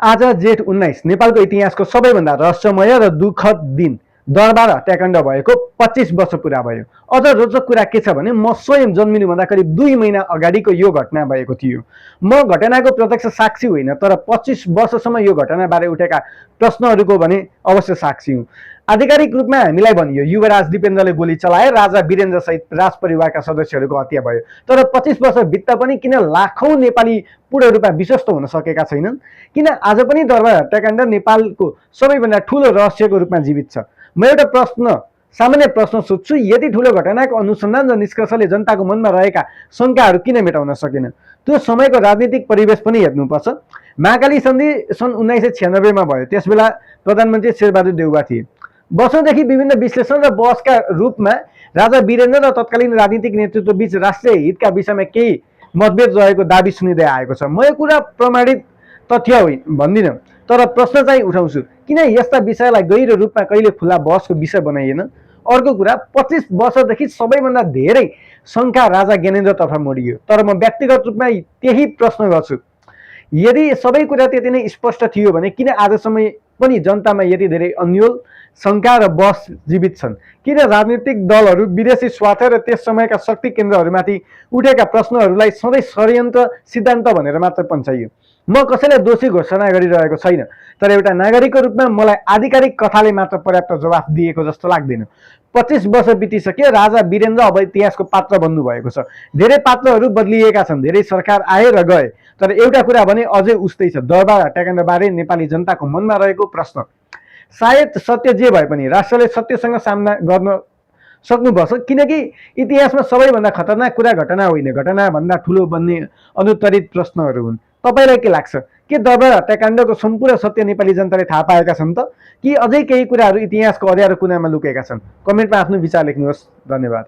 आज जेठ 19 नेपालको इतिहासको सबैभन्दा रहस्यमय र दुःखद दिन दरबार हत्याकाण्ड भएको 25 वर्ष पुरा भयो। अझ रोचक कुरा के छ भने म स्वयं जन्मिनुभन्दा करिब 2 महिना अगाडिको यो घटना भएको थियो। म घटनाको प्रत्यक्ष साक्षी होइन, तर 25 वर्षसम्म यो घटनाबारे उठेका प्रश्नहरूको भने अवश्य साक्षी हुँ। आधिकारिक रूपमा हामीलाई भनियो युवराज दिपेन्द्रले गोली चलाए, राजा वीरेन्द्र सहित राजपरिवारका सदस्यहरूको हत्या भयो। तर 25 वर्ष बित्दा पनि किन लाखौं नेपाली पूर्ण रूपमा विश्वस्त हुन सकेका छैनन्? किन आज पनि दरबार हत्याकाण्ड नेपालको सबैभन्दा ठूलो रहस्यको रूपमा जीवित छ? म एउटा सामान्य प्रश्न सोध्छु, यति ठूलो घटनाको अनुसन्धान र निष्कर्षले जनताको मनमा रहेका शंकाहरू किन मेटाउन सकेन? त्यो समयको राजनीतिक परिवेश पनि हेर्नुपर्छ। महाकाली सन्धि सन् 1996 मा भयो। त्यसबेला प्रधानमन्त्री शेरबहादुर देउवा थिए। वर्षौंदेखि विभिन्न विश्लेषण र बहसका रूपमा राजा वीरेन्द्र र तत्कालीन राजनीतिक नेतृत्व बीच राष्ट्रिय हितका विषयमा केही मतभेद रहेको दाबी सुनिँदै आएको छ। म यो कुरा प्रमाणित तथ्य होइन भन्दिनँ, तर प्रश्न चाहिँ उठाउँछु, किन यस्ता विषयलाई गहिरो रूपमा कहिले खुला बहसको विषय बनाइएन? अर्को कुरा, 25 वर्षदेखि सबैभन्दा धेरै शंका राजा ज्ञानेन्द्रतर्फ मोडियो। तर म व्यक्तिगत रूपमा त्यही प्रश्न गर्छु, यदि सबै कुरा त्यति नै स्पष्ट थियो भने किन आजसम्म पनि जनतामा यति धेरै अन्यल, शंका र बहस जीवित छन्? किन राजनीतिक दलहरू विदेशी स्वार्थ र त्यस समयका शक्ति केन्द्रहरूमाथि उठेका प्रश्नहरूलाई सधैँ षड्यन्त्र सिद्धान्त भनेर मात्र पन्छाइयो? म कसैलाई दोषी घोषणा गरिरहेको छैन, तर एउटा नागरिकको रूपमा मलाई आधिकारिक कथाले मात्र पर्याप्त जवाफ दिएको जस्तो लाग्दैन। 25 वर्ष बितिसके, राजा वीरेन्द्र अब इतिहासको पात्र बन्नुभएको छ। धेरै पात्रहरू बदलिएका छन्, धेरै सरकार आए र गए, तर एउटा कुरा भने अझै उस्तै छ, दरबार हत्याकाण्डबारे नेपाली जनताको मनमा रहेको प्रश्न। सायद सत्य जे भए पनि राष्ट्रले सत्यसँग सामना गर्न सक्नुपर्छ, किनकि इतिहासमा सबैभन्दा खतरनाक कुरा घटना होइन, घटनाभन्दा ठूलो बन्ने अनुत्तरित प्रश्नहरू हुन्। तपाईलाई के लाग्छ? के दरबार हत्याकाण्डको सम्पूर्ण सत्य नेपाली जनताले थाहा पाएका छन् त? कि अझै केही कुराहरू इतिहासको अँध्यारो कुनामा लुकेका छन्? कमेन्टमा आफ्नो विचार लेख्नुहोस्। धन्यवाद।